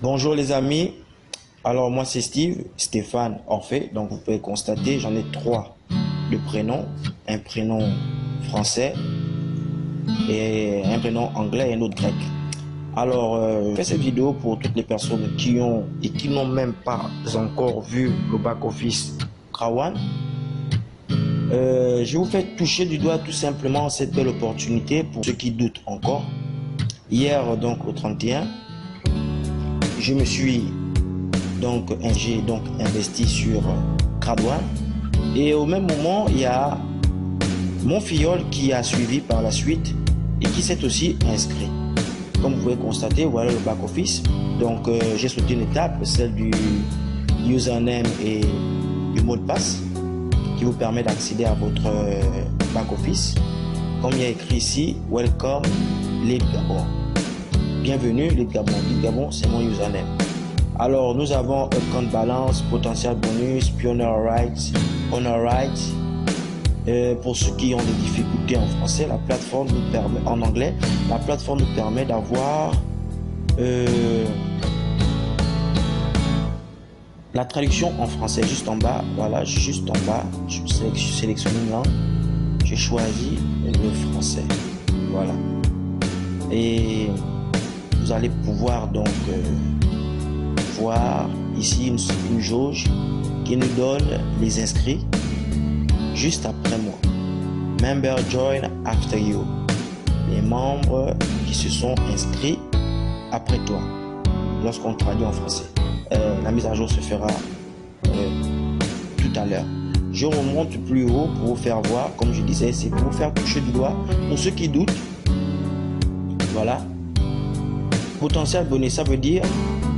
Bonjour les amis, alors moi c'est Stéphane Orphée, donc vous pouvez constater j'en ai trois de prénoms, un prénom français et un prénom anglais et un autre grec. Alors je fais cette vidéo pour toutes les personnes qui ont et qui n'ont même pas encore vu le back-office Krawan. Je vous fais toucher du doigt tout simplement cette belle opportunité pour ceux qui doutent encore. Hier donc au 31, je me suis j'ai investi sur Krawan et au même moment il y a mon filleul qui a suivi par la suite et qui s'est aussi inscrit. Comme vous pouvez constater, voilà le back office. Donc j'ai sauté une étape, celle du username et du mot de passe qui vous permet d'accéder à votre back office. Comme il y a écrit ici, welcome Lead Gabon. Bienvenue Lead Gabon. Lead Gabon, c'est mon username. Alors nous avons account balance, potentiel bonus, pioneer rights, honor rights. Pour ceux qui ont des difficultés en français, la plateforme nous permet, en anglais, la plateforme nous permet d'avoir la traduction en français juste en bas. Voilà, juste en bas, je sélectionne une langue, je choisis le français. Voilà. Et vous allez pouvoir donc voir ici une jauge qui nous donne les inscrits juste après moi. Member join after you. Les membres qui se sont inscrits après toi. Lorsqu'on traduit en français. La mise à jour se fera tout à l'heure. Je remonte plus haut pour vous faire voir. Comme je disais, c'est pour vous faire toucher du doigt. Pour ceux qui doutent, voilà. Potentiel bonus, ça veut dire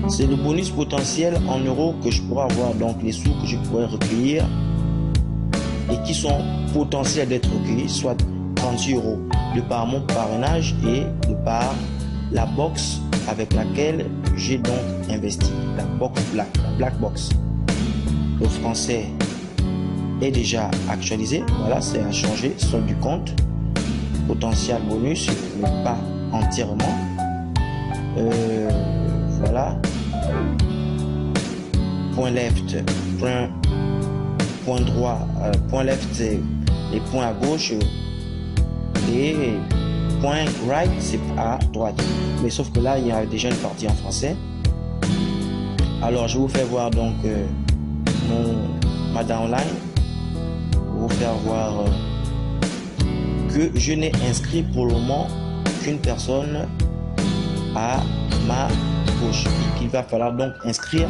c'est le bonus potentiel en euros que je pourrais avoir, donc les sous que je pourrais recueillir et qui sont potentiels d'être recueillis, soit 36 euros de par mon parrainage et de par la box avec laquelle j'ai donc investi, la box black, la black box. Le français est déjà actualisé, voilà, c'est à changer, solde du compte, potentiel bonus, mais pas entièrement. Voilà. Point left, point droit, point left c'est les points à gauche et point right c'est à droite. Mais sauf que là il y a déjà une partie en français. Alors je vous fais voir donc ma downline pour vous faire voir que je n'ai inscrit pour le moment qu'une personne à ma gauche. Il va falloir donc inscrire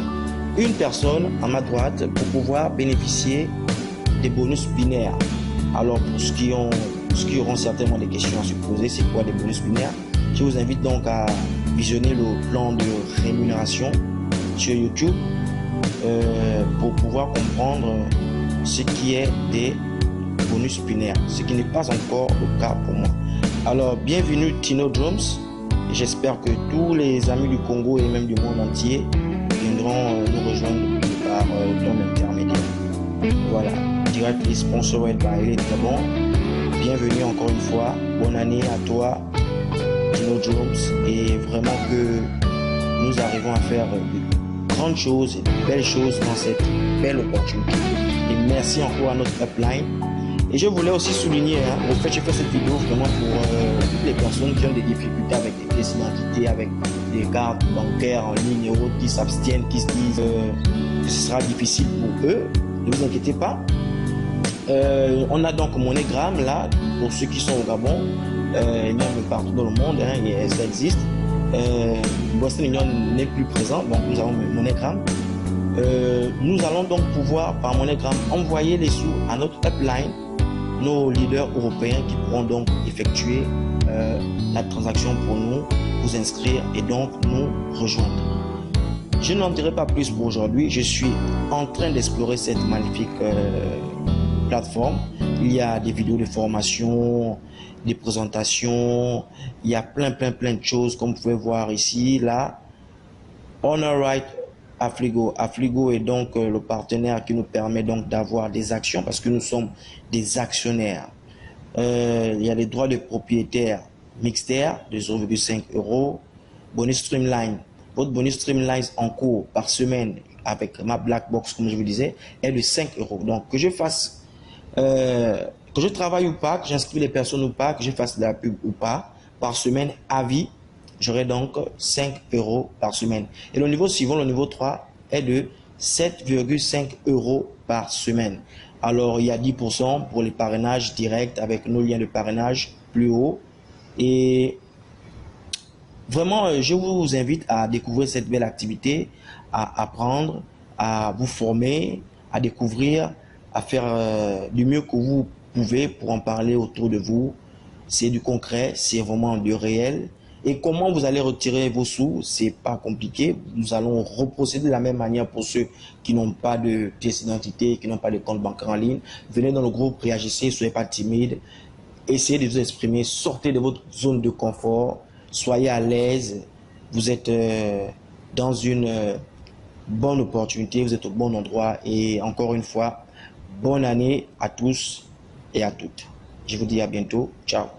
une personne à ma droite pour pouvoir bénéficier des bonus binaires. Alors pour ceux qui auront certainement des questions à se poser, c'est quoi des bonus binaires? Je vous invite donc à visionner le plan de rémunération sur YouTube pour pouvoir comprendre ce qui est des bonus binaires, ce qui n'est pas encore le cas pour moi. Alors bienvenue Tino Drums. J'espère que tous les amis du Congo et même du monde entier viendront nous rejoindre par ton intermédiaire. Voilà, directly sponsored by Lead Gabon. Bienvenue encore une fois, bonne année à toi, Tino Jones, et vraiment que nous arrivons à faire de grandes choses et de belles choses dans cette belle opportunité. Et merci encore à notre upline. Et je voulais aussi souligner, au fait, j'ai fait cette vidéo vraiment pour toutes les personnes qui ont des difficultés avec des pièces d'identité, avec des cartes bancaires en ligne et autres, qui s'abstiennent, qui se disent que ce sera difficile pour eux. Ne vous inquiétez pas. On a donc MoneyGram là, pour ceux qui sont au Gabon, et même partout dans le monde, et ça existe. Western Union n'est plus présent, donc nous avons MoneyGram. Nous allons donc pouvoir, par MoneyGram, envoyer les sous à notre upline, nos leaders européens qui pourront donc effectuer la transaction pour nous, vous inscrire et donc nous rejoindre. Je n'en dirai pas plus pour aujourd'hui. Je suis en train d'explorer cette magnifique plateforme. Il y a des vidéos de formation, des présentations, il y a plein de choses comme vous pouvez voir ici, là. Honor Right Affligo. Affligo est donc le partenaire qui nous permet donc d'avoir des actions parce que nous sommes des actionnaires. Il y a les droits de propriétaire mixtaire de 0,5 euros. Bonus Streamline votre bonus Streamlines en cours par semaine avec ma Black Box, comme je vous disais, est de 5 euros. Donc, que je fasse, que je travaille ou pas, que j'inscris les personnes ou pas, que je fasse de la pub ou pas, par semaine à vie, j'aurai donc 5 euros par semaine. Et le niveau suivant, le niveau 3, est de 7,5 euros par semaine. Alors, il y a 10% pour les parrainages directs avec nos liens de parrainage plus haut. Et vraiment, je vous invite à découvrir cette belle activité, à apprendre, à vous former, à découvrir, à faire du mieux que vous pouvez pour en parler autour de vous. C'est du concret, c'est vraiment du réel. Et comment vous allez retirer vos sous, c'est pas compliqué. Nous allons reprocéder de la même manière pour ceux qui n'ont pas de pièce d'identité, qui n'ont pas de compte bancaire en ligne. Venez dans le groupe, réagissez, soyez pas timide. Essayez de vous exprimer, sortez de votre zone de confort, soyez à l'aise. Vous êtes dans une bonne opportunité, vous êtes au bon endroit. Et encore une fois, bonne année à tous et à toutes. Je vous dis à bientôt. Ciao.